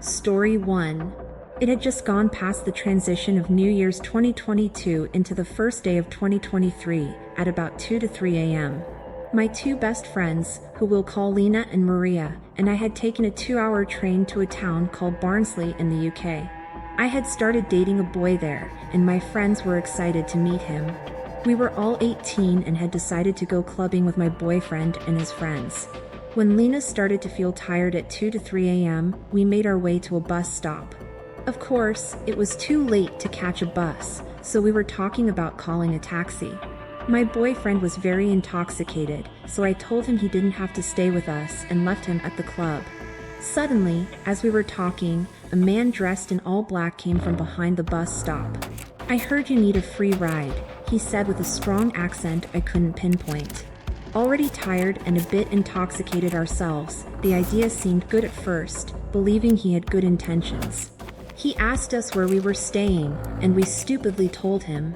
Story 1. It had just gone past the transition of New Year's 2022 into the first day of 2023 at about 2 to 3 a.m. My two best friends, who we'll call Lena and Maria, and I had taken a 2-hour train to a town called Barnsley in the UK. I had started dating a boy there, and my friends were excited to meet him. We were all 18 and had decided to go clubbing with my boyfriend and his friends. When Lena started to feel tired at 2 to 3 a.m., we made our way to a bus stop. Of course, it was too late to catch a bus, so we were talking about calling a taxi. My boyfriend was very intoxicated, so I told him he didn't have to stay with us and left him at the club. Suddenly, as we were talking, a man dressed in all black came from behind the bus stop. "I heard you need a free ride," he said with a strong accent I couldn't pinpoint. Already tired and a bit intoxicated ourselves, the idea seemed good at first, believing he had good intentions. He asked us where we were staying, and we stupidly told him.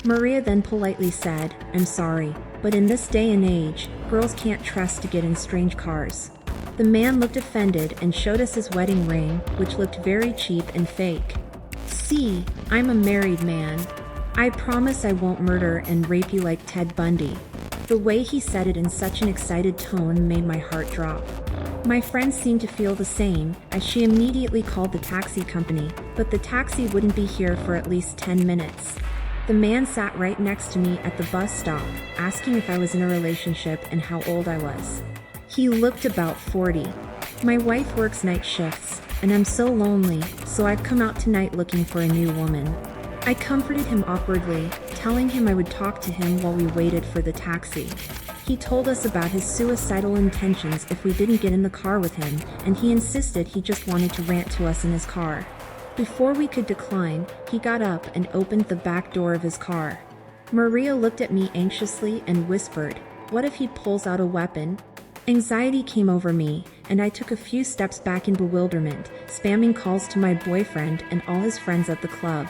Maria then politely said, "I'm sorry, but in this day and age, girls can't trust to get in strange cars." The man looked offended and showed us his wedding ring, which looked very cheap and fake. "See, I'm a married man. I promise I won't murder and rape you like Ted Bundy." The way he said it in such an excited tone made my heart drop. My friend seemed to feel the same, as she immediately called the taxi company, but the taxi wouldn't be here for at least 10 minutes. The man sat right next to me at the bus stop, asking if I was in a relationship and how old I was. He looked about 40. My wife works night shifts, and I'm so lonely, so I've come out tonight looking for a new woman. I comforted him awkwardly, telling him I would talk to him while we waited for the taxi. He told us about his suicidal intentions if we didn't get in the car with him, and he insisted he just wanted to rant to us in his car. Before we could decline, he got up and opened the back door of his car. Maria looked at me anxiously and whispered, "What if he pulls out a weapon?" Anxiety came over me, and I took a few steps back in bewilderment, spamming calls to my boyfriend and all his friends at the club.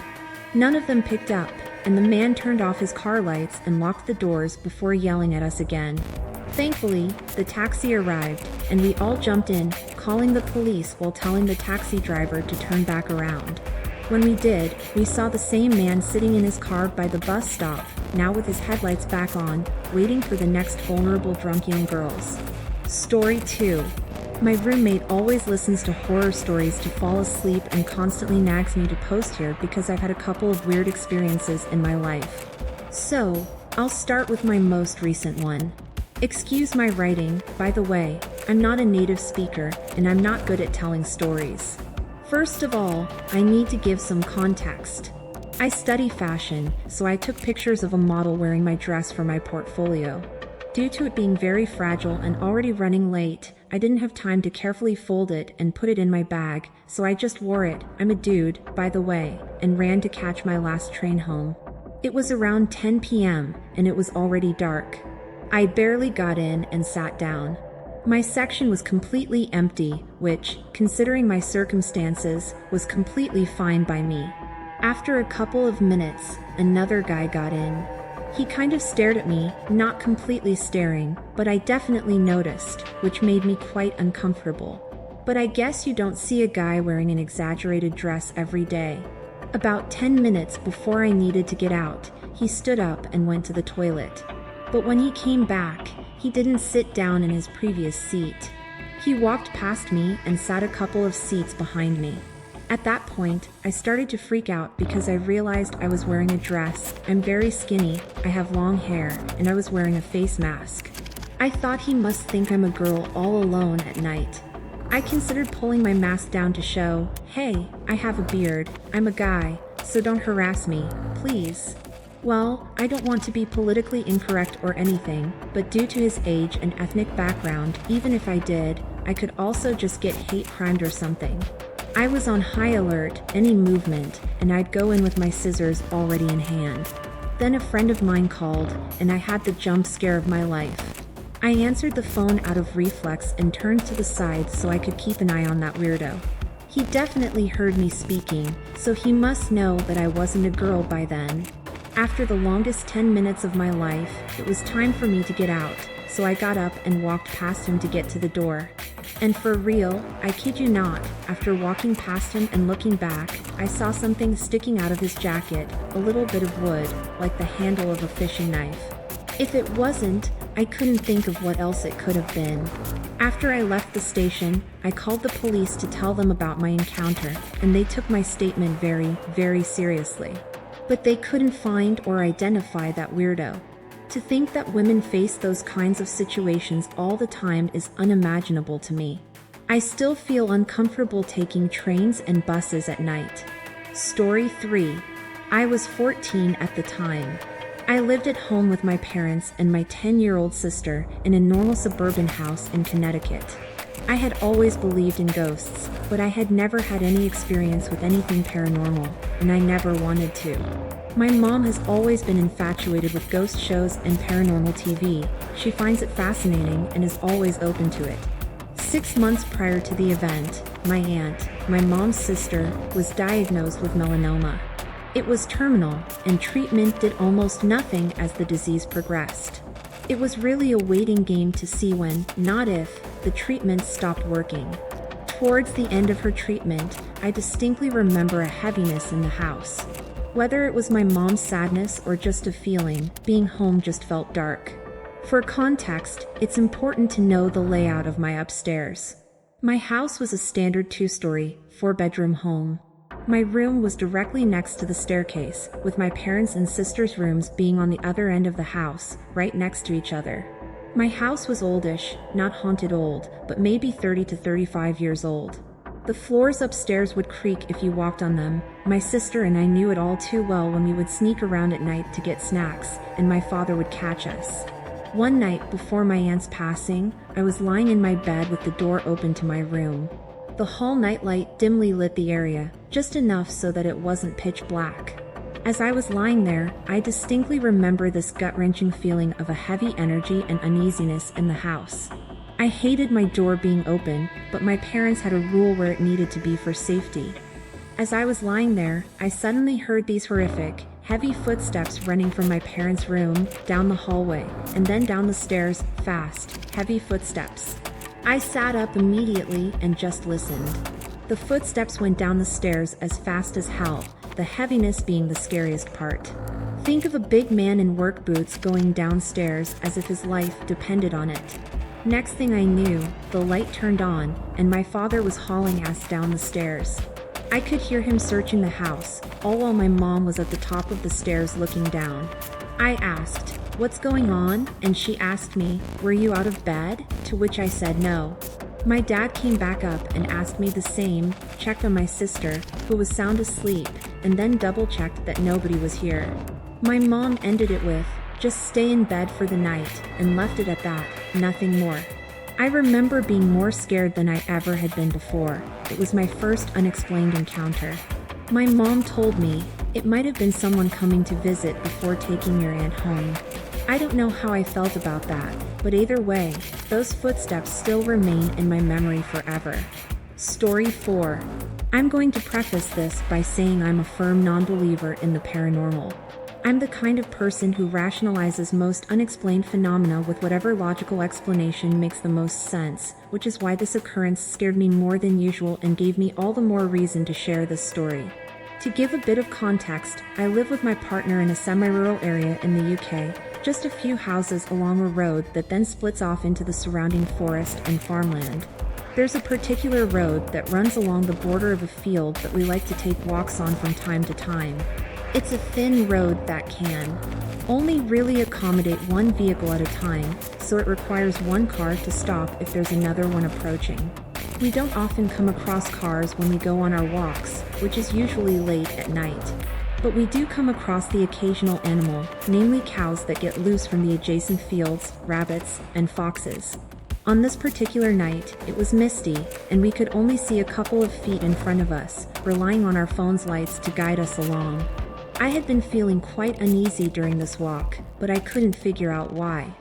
None of them picked up, and the man turned off his car lights and locked the doors before yelling at us again. Thankfully, the taxi arrived, and we all jumped in, calling the police while telling the taxi driver to turn back around. When we did, we saw the same man sitting in his car by the bus stop, now with his headlights back on, waiting for the next vulnerable drunk young girls. Story 2. My roommate always listens to horror stories to fall asleep and constantly nags me to post here because I've had a couple of weird experiences in my life. So, I'll start with my most recent one. Excuse my writing, by the way, I'm not a native speaker and I'm not good at telling stories. First of all, I need to give some context. I study fashion, so I took pictures of a model wearing my dress for my portfolio. Due to it being very fragile and already running late, I didn't have time to carefully fold it and put it in my bag, so I just wore it, I'm a dude, by the way, and ran to catch my last train home. It was around 10 p.m., and it was already dark. I barely got in and sat down. My section was completely empty, which, considering my circumstances, was completely fine by me. After a couple of minutes, another guy got in. He kind of stared at me, not completely staring, but I definitely noticed, which made me quite uncomfortable. But I guess you don't see a guy wearing an exaggerated dress every day. About 10 minutes before I needed to get out, he stood up and went to the toilet. But when he came back, he didn't sit down in his previous seat. He walked past me and sat a couple of seats behind me. At that point, I started to freak out because I realized I was wearing a dress, I'm very skinny, I have long hair, and I was wearing a face mask. I thought he must think I'm a girl all alone at night. I considered pulling my mask down to show, hey, I have a beard, I'm a guy, so don't harass me, please. Well, I don't want to be politically incorrect or anything, but due to his age and ethnic background, even if I did, I could also just get hate crimed or something. I was on high alert, any movement, and I'd go in with my scissors already in hand. Then a friend of mine called, and I had the jump scare of my life. I answered the phone out of reflex and turned to the side so I could keep an eye on that weirdo. He definitely heard me speaking, so he must know that I wasn't a girl by then. After the longest 10 minutes of my life, it was time for me to get out, so I got up and walked past him to get to the door. And for real, I kid you not, after walking past him and looking back, I saw something sticking out of his jacket, a little bit of wood, like the handle of a fishing knife. If it wasn't, I couldn't think of what else it could have been. After I left the station, I called the police to tell them about my encounter, and they took my statement very, very seriously. But they couldn't find or identify that weirdo. To think that women face those kinds of situations all the time is unimaginable to me. I still feel uncomfortable taking trains and buses at night. Story 3. I was 14 at the time. I lived at home with my parents and my 10-year-old sister in a normal suburban house in Connecticut. I had always believed in ghosts, but I had never had any experience with anything paranormal, and I never wanted to. My mom has always been infatuated with ghost shows and paranormal TV. She finds it fascinating and is always open to it. 6 months prior to the event, my aunt, my mom's sister, was diagnosed with melanoma. It was terminal, and treatment did almost nothing as the disease progressed. It was really a waiting game to see when, not if, the treatment stopped working. Towards the end of her treatment, I distinctly remember a heaviness in the house. Whether it was my mom's sadness or just a feeling, being home just felt dark. For context, it's important to know the layout of my upstairs. My house was a standard 2-story, 4-bedroom home. My room was directly next to the staircase, with my parents' and sister's rooms being on the other end of the house, right next to each other. My house was oldish, not haunted old, but maybe 30 to 35 years old. The floors upstairs would creak if you walked on them. My sister and I knew it all too well when we would sneak around at night to get snacks, and my father would catch us. One night before my aunt's passing, I was lying in my bed with the door open to my room. The hall nightlight dimly lit the area, just enough so that it wasn't pitch black. As I was lying there, I distinctly remember this gut-wrenching feeling of a heavy energy and uneasiness in the house. I hated my door being open, but my parents had a rule where it needed to be for safety. As I was lying there, I suddenly heard these horrific, heavy footsteps running from my parents' room, down the hallway, and then down the stairs, fast, heavy footsteps. I sat up immediately and just listened. The footsteps went down the stairs as fast as hell, the heaviness being the scariest part. Think of a big man in work boots going downstairs as if his life depended on it. Next thing I knew, the light turned on, and my father was hauling ass down the stairs. I could hear him searching the house, all while my mom was at the top of the stairs looking down. I asked, "What's going on?" and she asked me, "Were you out of bed?" To which I said no. My dad came back up and asked me the same, checked on my sister, who was sound asleep, and then double-checked that nobody was here. My mom ended it with, "Just stay in bed for the night," and left it at that, nothing more. I remember being more scared than I ever had been before. It was my first unexplained encounter. My mom told me, "It might have been someone coming to visit before taking your aunt home." I don't know how I felt about that, but either way, those footsteps still remain in my memory forever. Story 4. I'm going to preface this by saying I'm a firm non-believer in the paranormal. I'm the kind of person who rationalizes most unexplained phenomena with whatever logical explanation makes the most sense, which is why this occurrence scared me more than usual and gave me all the more reason to share this story. To give a bit of context, I live with my partner in a semi-rural area in the UK, just a few houses along a road that then splits off into the surrounding forest and farmland. There's a particular road that runs along the border of a field that we like to take walks on from time to time. It's a thin road that can only really accommodate one vehicle at a time, so it requires one car to stop if there's another one approaching. We don't often come across cars when we go on our walks, which is usually late at night. But we do come across the occasional animal, namely cows that get loose from the adjacent fields, rabbits, and foxes. On this particular night, it was misty, and we could only see a couple of feet in front of us, relying on our phone's lights to guide us along. I had been feeling quite uneasy during this walk, but I couldn't figure out why.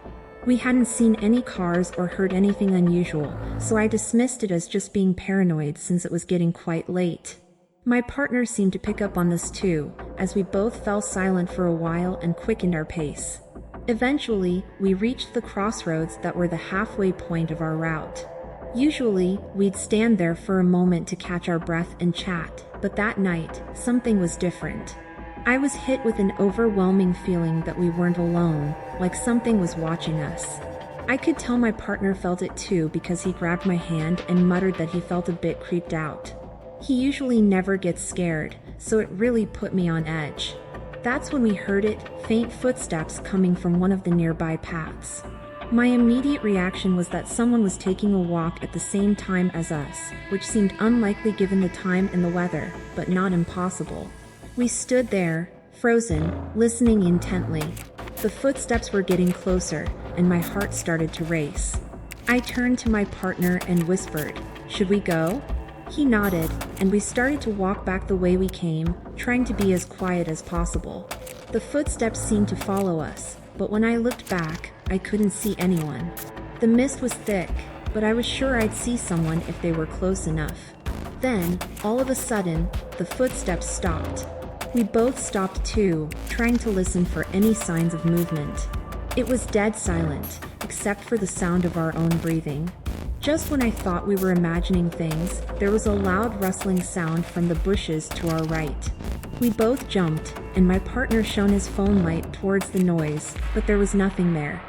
We hadn't seen any cars or heard anything unusual, so I dismissed it as just being paranoid since it was getting quite late. My partner seemed to pick up on this too, as we both fell silent for a while and quickened our pace. Eventually, we reached the crossroads that were the halfway point of our route. Usually, we'd stand there for a moment to catch our breath and chat, but that night, something was different. I was hit with an overwhelming feeling that we weren't alone, like something was watching us. I could tell my partner felt it too because he grabbed my hand and muttered that he felt a bit creeped out. He usually never gets scared, so it really put me on edge. That's when we heard faint footsteps coming from one of the nearby paths. My immediate reaction was that someone was taking a walk at the same time as us, which seemed unlikely given the time and the weather, but not impossible. We stood there, frozen, listening intently. The footsteps were getting closer, and my heart started to race. I turned to my partner and whispered, "Should we go?" He nodded, and we started to walk back the way we came, trying to be as quiet as possible. The footsteps seemed to follow us, but when I looked back, I couldn't see anyone. The mist was thick, but I was sure I'd see someone if they were close enough. Then, all of a sudden, the footsteps stopped. We both stopped too, trying to listen for any signs of movement. It was dead silent, except for the sound of our own breathing. Just when I thought we were imagining things, there was a loud rustling sound from the bushes to our right. We both jumped, and my partner shone his phone light towards the noise, but there was nothing there.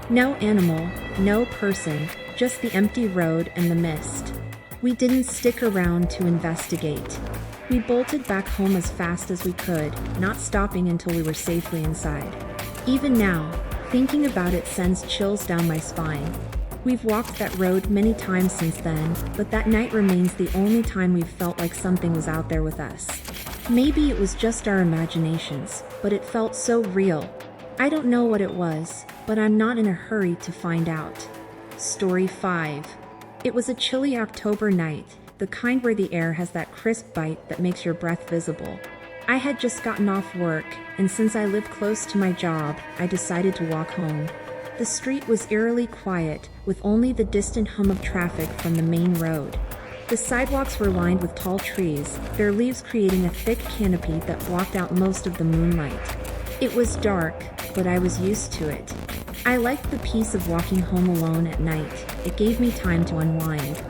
No animal, no person, just the empty road and the mist. We didn't stick around to investigate. We bolted back home as fast as we could, not stopping until we were safely inside. Even now, thinking about it sends chills down my spine. We've walked that road many times since then, but that night remains the only time we've felt like something was out there with us. Maybe it was just our imaginations, but it felt so real. I don't know what it was, but I'm not in a hurry to find out. Story 5. It was a chilly October night, the kind where the air has that crisp bite that makes your breath visible. I had just gotten off work, and since I live close to my job, I decided to walk home. The street was eerily quiet, with only the distant hum of traffic from the main road. The sidewalks were lined with tall trees, their leaves creating a thick canopy that blocked out most of the moonlight. It was dark, but I was used to it. I liked the peace of walking home alone at night. It gave me time to unwind.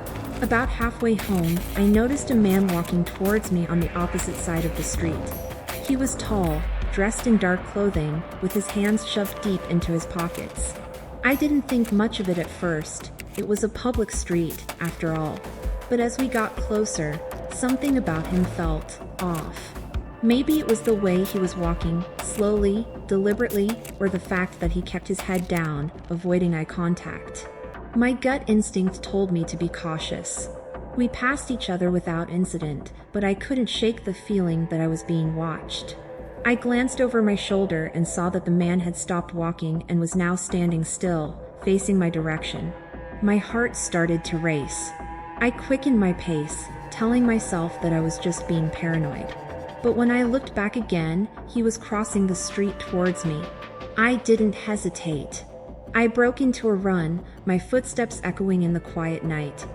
About halfway home, I noticed a man walking towards me on the opposite side of the street. He was tall, dressed in dark clothing, with his hands shoved deep into his pockets. I didn't think much of it at first. It was a public street, after all. But as we got closer, something about him felt off. Maybe it was the way he was walking, slowly, deliberately, or the fact that he kept his head down, avoiding eye contact. My gut instinct told me to be cautious. We passed each other without incident, but I couldn't shake the feeling that I was being watched. I glanced over my shoulder and saw that the man had stopped walking and was now standing still, facing my direction. My heart started to race. I quickened my pace, telling myself that I was just being paranoid. But when I looked back again, he was crossing the street towards me. I didn't hesitate. I broke into a run, my footsteps echoing in the quiet night.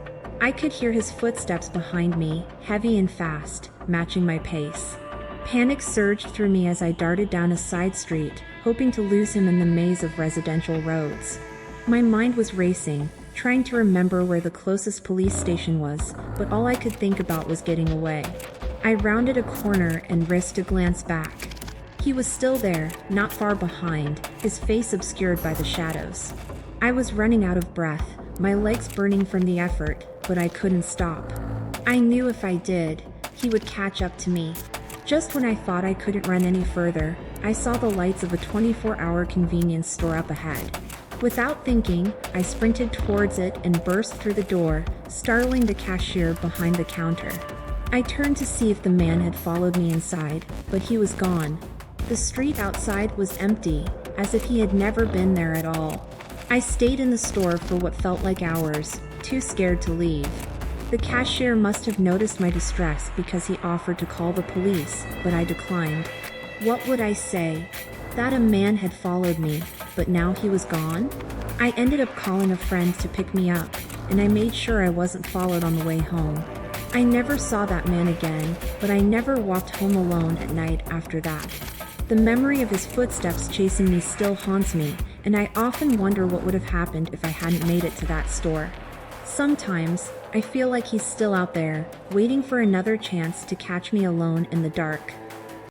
I could hear his footsteps behind me, heavy and fast, matching my pace. Panic surged through me as I darted down a side street, hoping to lose him in the maze of residential roads. My mind was racing, trying to remember where the closest police station was, but all I could think about was getting away. I rounded a corner and risked a glance back. He was still there, not far behind, his face obscured by the shadows. I was running out of breath, my legs burning from the effort, but I couldn't stop. I knew if I did, he would catch up to me. Just when I thought I couldn't run any further, I saw the lights of a 24-hour convenience store up ahead. Without thinking, I sprinted towards it and burst through the door, startling the cashier behind the counter. I turned to see if the man had followed me inside, but he was gone. The street outside was empty, as if he had never been there at all. I stayed in the store for what felt like hours, too scared to leave. The cashier must have noticed my distress because he offered to call the police, but I declined. What would I say? That a man had followed me, but now he was gone? I ended up calling a friend to pick me up, and I made sure I wasn't followed on the way home. I never saw that man again, but I never walked home alone at night after that. The memory of his footsteps chasing me still haunts me, and I often wonder what would have happened if I hadn't made it to that store. Sometimes, I feel like he's still out there, waiting for another chance to catch me alone in the dark.